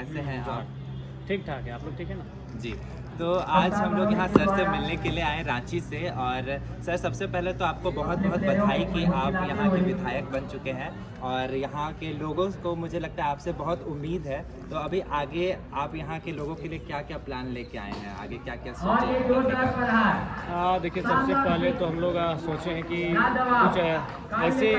कैसे हैं आप? ठीक ठाक है। आप लोग ठीक है ना? जी। तो आज हम लोग यहाँ सर से मिलने के लिए आए रांची से। और सर, सबसे पहले तो आपको बहुत बहुत बधाई कि आप यहाँ के विधायक बन चुके हैं और यहाँ के लोगों को मुझे लगता है आपसे बहुत उम्मीद है। तो अभी आगे आप यहाँ के लोगों के लिए क्या क्या प्लान लेके आए हैं, आगे क्या क्या सोचे हैं? देखिए, सबसे पहले तो हम लोग सोचे हैं कि कुछ ऐसे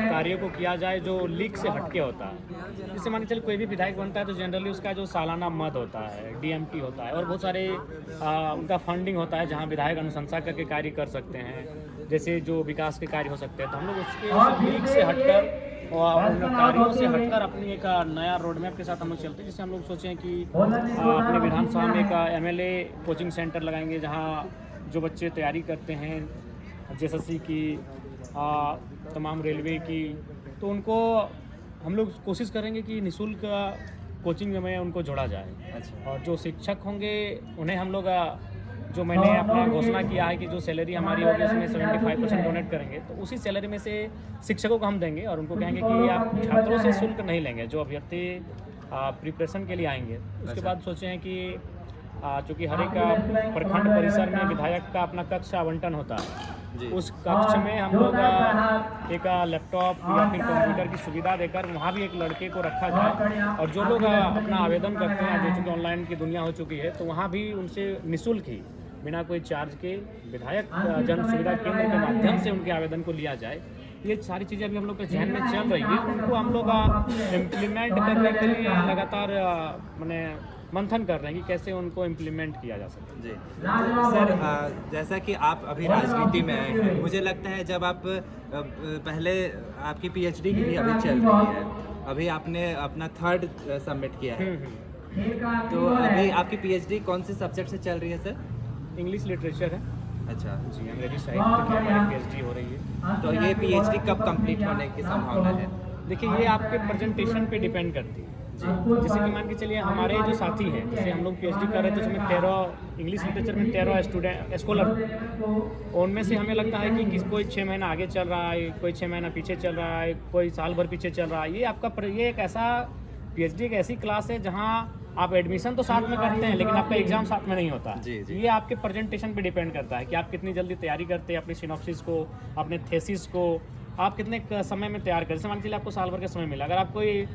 कार्यों को किया जाए जो लीग से हटके होता है। जैसे मान के चलिए कोई भी विधायक बनता है तो जनरली उसका जो सालाना मद होता है, डीएमटी होता है और बहुत सारे उनका फंडिंग होता है जहाँ विधायक अनुशंसा करके कार्य कर सकते हैं, जैसे जो विकास के कार्य हो सकते हैं। तो हम लोग उसके लीग से हटकर और उन कार्यों से हटकर अपनी एक नया रोड मैप के साथ हम लोग चलते हैं। जिससे हम लोग सोचे हैं कि अपने विधानसभा में एक एमएलए कोचिंग सेंटर लगाएंगे जहाँ जो बच्चे तैयारी करते हैं जेएसएससी की, तमाम रेलवे की, तो उनको हम लोग कोशिश करेंगे कि निःशुल्क कोचिंग में उनको जोड़ा जाए। अच्छा। और जो शिक्षक होंगे उन्हें हम लोग जो मैंने अपना घोषणा किया है कि जो सैलरी हमारी होगी उसमें 75% डोनेट करेंगे, तो उसी सैलरी में से शिक्षकों को हम देंगे और उनको कहेंगे कि आप छात्रों से शुल्क नहीं लेंगे जो अभ्यर्थी प्रिपरेशन के लिए आएंगे। उसके बाद सोचे हैं कि चूँकि हर एक प्रखंड परिसर में विधायक का अपना कक्ष आवंटन होता है, उस कक्ष में हम लोग एक लैपटॉप या फिर कंप्यूटर की सुविधा देकर वहाँ भी एक लड़के को रखा जाए और जो लोग अपना आवेदन करते हैं, जो चूँकि ऑनलाइन की दुनिया हो चुकी है, तो वहाँ भी उनसे निःशुल्क ही बिना कोई चार्ज के विधायक जन सुविधा केंद्र के माध्यम से उनके आवेदन को लिया जाए। ये सारी चीज़ें अभी हम लोग के जहन में चल रही है, उनको हम लोग इम्प्लीमेंट करने के लिए लगातार मैंने मंथन कर रहे हैं कि कैसे उनको इम्प्लीमेंट किया जा सके। जी सर, जैसा कि आप अभी राजनीति में आए हैं, मुझे लगता है जब आप पहले आपकी पीएचडी की भी अभी चल रही है, अभी आपने अपना 3rd सबमिट किया है, तो अभी आपकी पीएचडी कौन से सब्जेक्ट से चल रही है सर? इंग्लिश लिटरेचर है। अच्छा जी, अंग्रेजी साहित्य की हमारी पीएचडी हो रही है। तो ये पीएचडी कब कंप्लीट होने की संभावना है? देखिए, ये आपके प्रेजेंटेशन पे डिपेंड करती है। जैसे कि मान के चलिए हमारे जो साथी हैं, जैसे हम लोग पीएचडी कर रहे थे उसमें 13 इंग्लिश लिटरेचर में 13 स्टूडेंट स्कॉलर, उनमें से हमें लगता है कि कोई 6 महीना आगे चल रहा है, कोई 6 महीना पीछे चल रहा है, कोई साल भर पीछे चल रहा है। ये एक ऐसा पीएचडी एक ऐसी क्लास है जहाँ आप एडमिशन तो साथ में करते हैं लेकिन आपका एग्जाम साथ में नहीं होता। जी। ये आपके प्रेजेंटेशन पे डिपेंड करता है कि आप कितनी जल्दी तैयारी करते हैं, अपनी सिनॉप्सिस को, अपने थेसिस को आप कितने समय में तैयार करें। जैसे मान लीजिए आपको साल भर का समय मिला, अगर आप कोई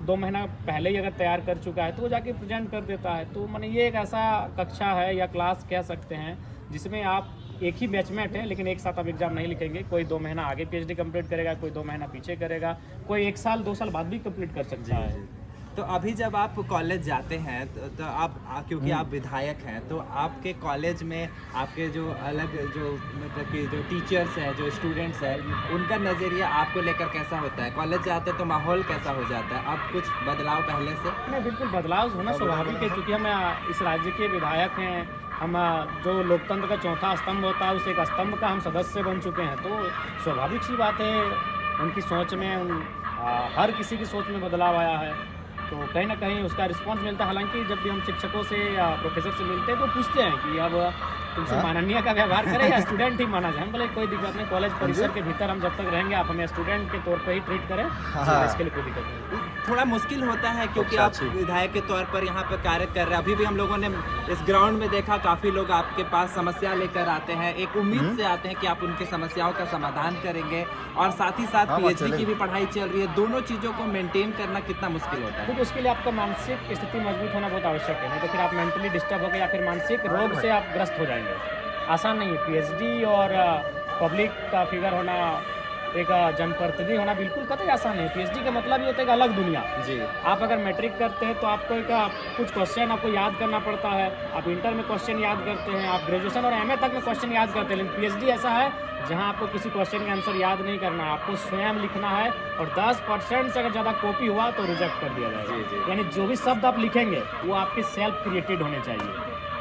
2 महीना पहले ही अगर तैयार कर चुका है तो वो जाके प्रेजेंट कर देता है। तो माने ये एक ऐसा कक्षा है या क्लास कह सकते हैं जिसमें आप एक ही बैचमेट है लेकिन एक साथ आप एग्जाम नहीं लिखेंगे। कोई 2 महीना आगे पीएचडी कंप्लीट करेगा, कोई 2 महीना पीछे करेगा, कोई 1 साल 2 साल बाद भी कंप्लीट कर सकता है। तो अभी जब आप कॉलेज जाते हैं तो आप क्योंकि आप विधायक हैं, तो आपके कॉलेज में आपके जो अलग जो मतलब कि जो टीचर्स हैं, जो स्टूडेंट्स हैं, उनका नज़रिया आपको लेकर कैसा होता है? कॉलेज जाते हैं तो माहौल कैसा हो जाता है? अब कुछ बदलाव पहले से? नहीं, बिल्कुल बदलाव होना स्वाभाविक है क्योंकि हम इस राज्य के विधायक हैं। हम जो लोकतंत्र का चौथा स्तंभ होता है उस एक स्तंभ का हम सदस्य बन चुके हैं, तो स्वाभाविक सी बात है उनकी सोच में हर किसी की सोच में बदलाव आया है, तो कहीं ना कहीं उसका रिस्पांस मिलता है। हालांकि जब भी हम शिक्षकों से या प्रोफेसर से मिलते हैं तो पूछते हैं कि अब तुमसे माननीय का व्यवहार करें या स्टूडेंट ही माना जाए। हम बोले कोई दिक्कत नहीं, कॉलेज परिसर के भीतर हम जब तक रहेंगे आप हमें स्टूडेंट के तौर पर ही ट्रीट करें, इसके लिए कोई दिक्कत नहीं। थोड़ा मुश्किल होता है क्योंकि आप विधायक के तौर पर यहाँ पर कार्य कर रहे हैं। अभी भी हम लोगों ने इस ग्राउंड में देखा काफ़ी लोग आपके पास समस्या लेकर आते हैं, एक उम्मीद से आते हैं कि आप उनकी समस्याओं का समाधान करेंगे, और साथ ही साथ पीएचडी की भी पढ़ाई चल रही है। दोनों चीज़ों को मेंटेन करना कितना मुश्किल होता है? क्योंकि उसके लिए आपका मानसिक स्थिति मजबूत होना बहुत आवश्यक है, नहीं तो फिर आप मेंटली डिस्टर्ब हो गए या फिर मानसिक रोग से आप ग्रस्त हो जाएंगे। आसान नहीं है पीएचडी और पब्लिक का फिगर होना, एक जनप्रतिनिधि होना बिल्कुल कतई आसान नहीं है। पीएचडी का मतलब ये होता है कि अलग दुनिया। जी। आप अगर मैट्रिक करते हैं तो आपको कुछ क्वेश्चन आपको याद करना पड़ता है, आप इंटर में क्वेश्चन याद करते हैं, आप ग्रेजुएशन और एमए तक में क्वेश्चन याद करते हैं। लेकिन पीएचडी ऐसा है जहां आपको किसी क्वेश्चन का आंसर याद नहीं करना है, आपको स्वयं लिखना है और 10% से अगर ज़्यादा कॉपी हुआ तो रिजेक्ट कर दिया जाएगा। यानी जो भी शब्द आप लिखेंगे वो आपके सेल्फ क्रिएटेड होने चाहिए,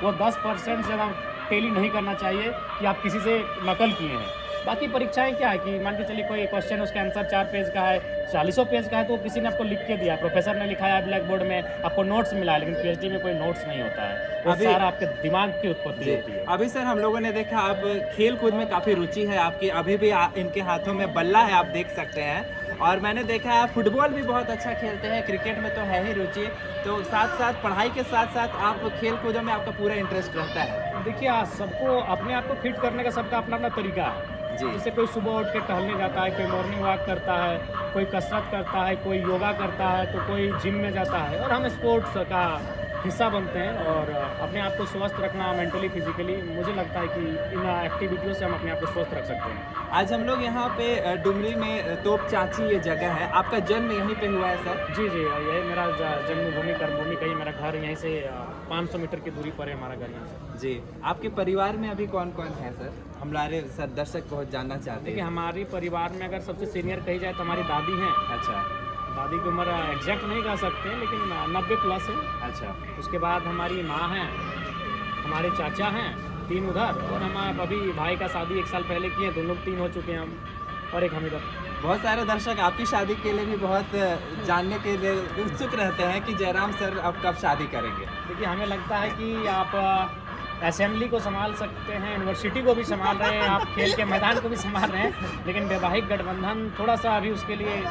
वो 10% से ज़्यादा टेली नहीं करना चाहिए कि आप किसी से नकल किए हैं। बाकी परीक्षाएं क्या है कि मान के चलिए कोई क्वेश्चन उसका आंसर 4 पेज का है, 40 पेज का है, तो किसी ने आपको लिख के दिया, प्रोफेसर ने लिखाया है ब्लैक बोर्ड में, आपको नोट्स मिला है। लेकिन पीएचडी में कोई नोट्स नहीं होता है, वो सारा आपके दिमाग की उत्पत्ति होती है। अभी सर हम लोगों ने देखा आप खेल कूद में काफ़ी रुचि है आपकी, अभी भी इनके हाथों में बल्ला है, आप देख सकते हैं। और मैंने देखा है आप फुटबॉल भी बहुत अच्छा खेलते हैं, क्रिकेट में तो है ही रुचि, तो साथ साथ पढ़ाई के साथ साथ आप खेल कूदों में आपका पूरा इंटरेस्ट रहता है। देखिए सबको अपने आप को फिट करने का सबका अपना अपना तरीका है। जी। जैसे कोई सुबह उठ के टहलने जाता है, कोई मॉर्निंग वॉक करता है, कोई कसरत करता है, कोई योगा करता है, तो कोई जिम में जाता है, और हम स्पोर्ट्स का हिस्सा बनते हैं। और अपने आप को स्वस्थ रखना मेंटली फिजिकली, मुझे लगता है कि इन एक्टिविटियों से हम अपने आप को स्वस्थ रख सकते हैं। आज हम लोग यहाँ पे डुमरी में तोप चाची ये जगह है, आपका जन्म यहीं पे हुआ है सर? जी जी, यही मेरा जन्मभूमि कर्मभूमि, कहीं मेरा घर यहीं से 500 मीटर की दूरी पर है हमारा घर यहाँ से। जी। आपके परिवार में अभी कौन कौन है सर? हमारे सर दर्शक बहुत जानना चाहते देखिए हैं। हमारे परिवार में अगर सबसे सीनियर कही जाए तो हमारी दादी हैं। अच्छा दादी की उम्र एग्जैक्ट नहीं कह सकते, लेकिन 90+ है। अच्छा। उसके बाद हमारी माँ हैं, हमारे चाचा हैं 3 उधर, और हम अभी भाई का शादी 1 साल पहले किए, तो लोग 3 हो चुके हैं हम, और एक हम इधर। बहुत सारे दर्शक आपकी शादी के लिए भी बहुत जानने के लिए उत्सुक रहते हैं कि जयराम सर अब कब शादी करेंगे। देखिए हमें लगता है कि आप असेंबली को संभाल सकते हैं, यूनिवर्सिटी को भी संभाल रहे हैं, आप खेल के मैदान को भी संभाल रहे हैं, लेकिन वैवाहिक गठबंधन थोड़ा सा अभी उसके लिए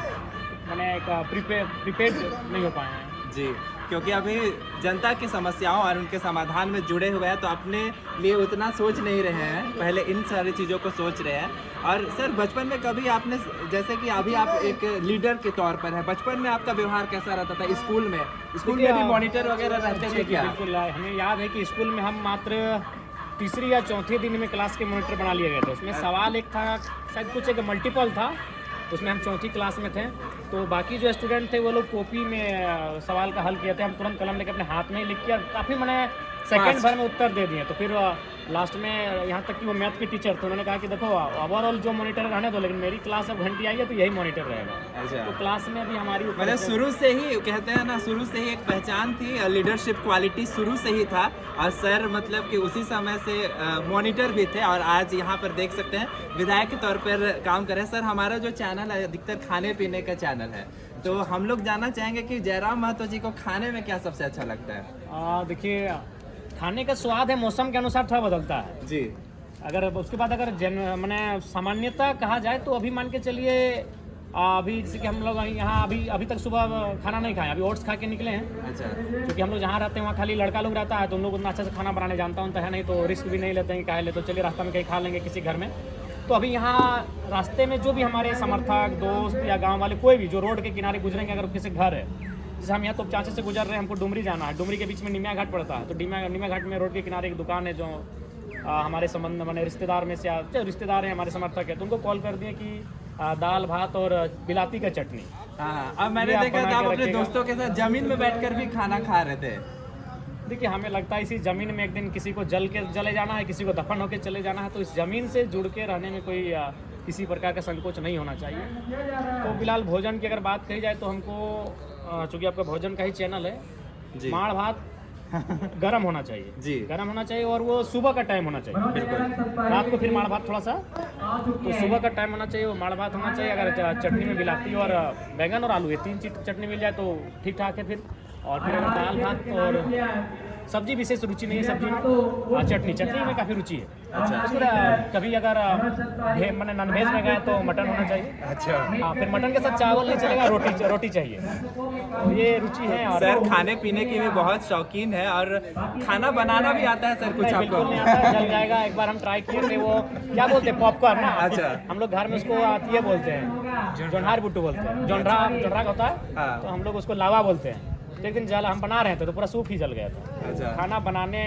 मैंने एक प्रिपेयर्ड नहीं हो पाए हैं। जी, क्योंकि अभी जनता की समस्याओं और उनके समाधान में जुड़े हुए हैं, तो अपने लिए उतना सोच नहीं रहे हैं, पहले इन सारी चीज़ों को सोच रहे हैं। और सर बचपन में कभी आपने, जैसे कि अभी आप एक लीडर के तौर पर हैं, बचपन में आपका व्यवहार कैसा रहता था स्कूल में? स्कूल में भी मॉनिटर वगैरह रहते थे क्या? बिल्कुल, हमें याद है कि स्कूल में हम मात्र तीसरी या चौथे दिन में क्लास के मॉनिटर बना लिए गए थे। उसमें सवाल एक था, शायद कुछ एक मल्टीपल था, उसमें हम चौथी क्लास में थे, तो बाकी जो स्टूडेंट थे वो लोग कॉपी में सवाल का हल किए थे, हम तुरंत कलम लेके अपने हाथ में ही लिख के, और काफ़ी मैंने सेकंड भर में उत्तर दे दिए। तो फिर लास्ट में यहाँ तक कि वो मैथ के टीचर थे, उन्होंने कहा कि देखो ओवरऑल जो मॉनिटर रहने दो, लेकिन मेरी क्लास अब घंटी आई है तो यही मॉनिटर रहेगा। अच्छा। तो क्लास में भी हमारी मतलब शुरू से ही कहते हैं ना, शुरू से ही एक पहचान थी, लीडरशिप क्वालिटी शुरू से ही था, और सर मतलब कि उसी समय से मॉनिटर भी थे, और आज यहाँ पर देख सकते हैं विधायक के तौर पर काम कर रहे हैं। सर हमारा जो चैनल है अधिकतर खाने पीने का चैनल है, तो हम लोग जानना चाहेंगे कि जयराम महतो जी को खाने में क्या सबसे अच्छा लगता है? देखिए खाने का स्वाद है, मौसम के अनुसार थोड़ा बदलता है जी। अगर उसके बाद अगर मैंने सामान्यता कहा जाए तो अभी मान के चलिए, अभी जैसे कि हम लोग यहाँ अभी तक सुबह खाना नहीं खाए, अभी ओट्स खा के निकले हैं। अच्छा। क्योंकि हम लोग जहाँ रहते हैं वहाँ खाली लड़का लोग रहता है, तो उन लोग उतना अच्छा से खाना बनाने जानता है नहीं, तो रिस्क भी नहीं लेते हैं, कहा ले तो चलिए रास्ता में कहीं खा लेंगे किसी घर में। तो अभी यहाँ रास्ते में जो भी हमारे समर्थक दोस्त या गाँव वाले कोई भी जो रोड के किनारे गुजरेंगे, अगर किसी घर है, जैसे हम यहाँ तो चांचे से गुजर रहे हैं, हमको डुमरी जाना है, डुमरी के बीच में निमिया घाट पड़ता है, तो निमिया घाट में रोड के किनारे एक दुकान है जो हमारे संबंध मैंने रिश्तेदार में से रिश्तेदार हैं, हमारे समर्थक है, तो उनको कॉल कर दिए कि दाल भात और बिलाती का चटनी। हाँ, अब मैंने देखा था आप अपने दोस्तों के साथ जमीन में बैठकर भी खाना खा रहे थे। देखिए हमें लगता है इसी ज़मीन में एक दिन किसी को जल के चले जाना है, किसी को दफन होकर चले जाना है, तो इस ज़मीन से जुड़ के रहने में कोई किसी प्रकार का संकोच नहीं होना चाहिए। तो फिलहाल भोजन की अगर बात कही जाए तो हमको, चूँकि आपका भोजन का ही चैनल है, माड़ भात गरम होना चाहिए जी, गरम होना चाहिए, और वो सुबह का टाइम होना चाहिए। बिल्कुल, रात को फिर माड़ भात थोड़ा सा, तो सुबह का टाइम होना चाहिए, वो माड़ भात होना चाहिए। अगर चटनी में बिलाती और बैंगन और आलू, ये 3 चीज चटनी मिल जाए तो ठीक ठाक है फिर। और फिर अगर दाल भात और सब्जी विशेष रुचि नहीं है सब्जी में, चटनी में काफ़ी रुचि है। अच्छा। फिर कभी अगर मैंने नॉनवेज में गए तो मटन होना चाहिए। अच्छा। हाँ, फिर मटन के साथ चावल नहीं चलेगा, रोटी चाहिए। तो ये रुचि है। और सर खाने पीने की भी बहुत शौकीन है, और खाना बनाना भी आता है सर कुछ आपको? बिल्कुल नहीं आता, जल जाएगा। एक बार हम ट्राई किए थे, वो क्या बोलते हैं, पॉपकॉर्न ना। अच्छा। हम लोग घर में उसको ये बोलते हैं, जोन्हार बुट्टू बोलते हैं, जोन्हरा होता है। हाँ। तो हम लोग उसको लावा बोलते हैं। लेकिन जल हम बना रहे थे तो पूरा सूप ही जल गया था। अच्छा। खाना बनाने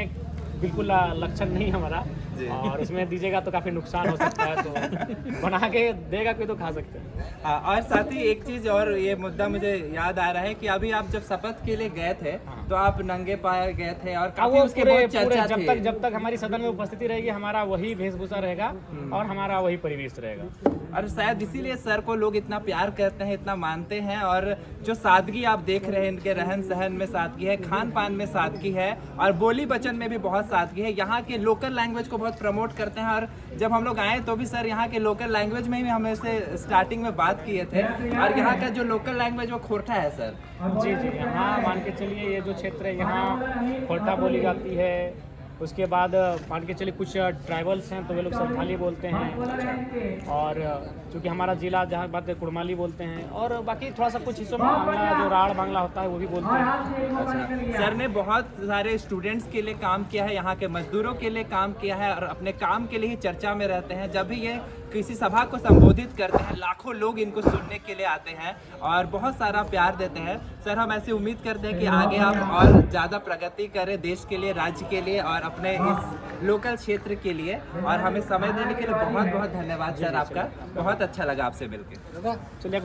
बिल्कुल लक्षण नहीं हमारा, और उसमें दीजिएगा तो काफ़ी नुकसान हो सकता है, तो बना के देगा कोई तो खा सकते हैं। और साथ ही एक चीज और, ये मुद्दा मुझे याद आ रहा है कि अभी आप जब शपथ के लिए गए थे तो आप नंगे पाए गए थे, और काफी उसके बहुत चर्चा थी। जब तक हमारी सदन में उपस्थिति रहेगी, हमारा वही वेशभूषा रहेगा और हमारा वही परिवेश रहेगा। और शायद इसीलिए सर को लोग इतना प्यार करते हैं, इतना मानते हैं, और जो सादगी आप देख रहे हैं, इनके रहन सहन में सादगी है, खान पान में सादगी है, और बोली वचन में भी बहुत सादगी है। यहाँ के लोकल लैंग्वेज को बहुत प्रमोट करते हैं, और जब हम लोग आए तो भी सर यहाँ के लोकल लैंग्वेज में ही हमें से स्टार्टिंग में बात किए थे, और यहाँ का जो लोकल लैंग्वेज वो खोरठा है सर। जी, यहाँ मान के चलिए ये जो क्षेत्र है, यहाँ खोरठा बोली जाती है, उसके बाद मान के चलिए कुछ ट्राइबल्स हैं तो वे लोग संथाली बोलते हैं, और चूँकि हमारा ज़िला जहाँ बात है कुड़माली बोलते हैं, और बाकी थोड़ा सा कुछ हिस्सों में बांग्ला जो राढ़ बांग्ला होता है वो भी बोलते हैं। अच्छा, सर ने बहुत सारे स्टूडेंट्स के लिए काम किया है, यहाँ के मजदूरों के लिए काम किया है, और अपने काम के लिए ही चर्चा में रहते हैं। जब भी ये किसी सभा को संबोधित करते हैं, लाखों लोग इनको सुनने के लिए आते हैं और बहुत सारा प्यार देते हैं। सर, हम ऐसे उम्मीद करते हैं कि आगे आप और ज़्यादा प्रगति करें देश के लिए, राज्य के लिए और अपने इस लोकल क्षेत्र के लिए। और हमें समय देने के लिए बहुत बहुत धन्यवाद सर आपका। बहुत अच्छा लगा आपसे मिलकर। चलिए।